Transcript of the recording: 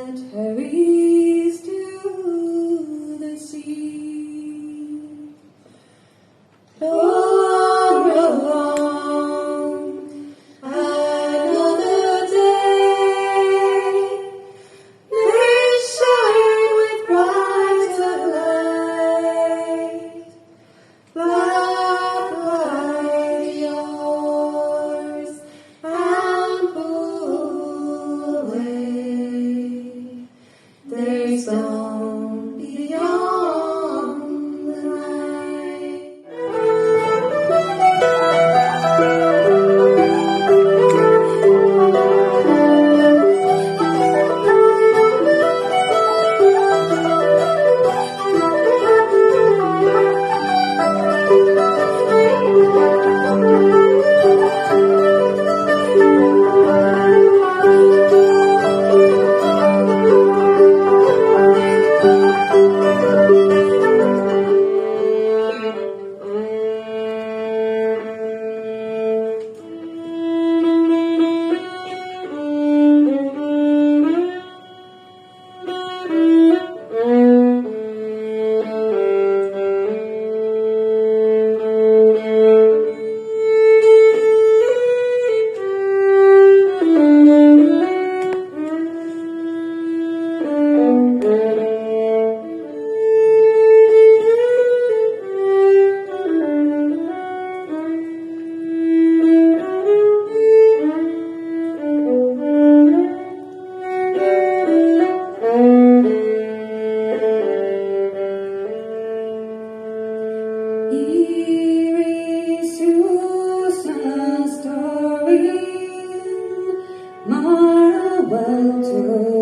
that hurries to the sea. Long row long, another day may shine with brighter light. Black light yours and pull away. There's dawn beyond the night. Eerie Susan story, Mara Welter.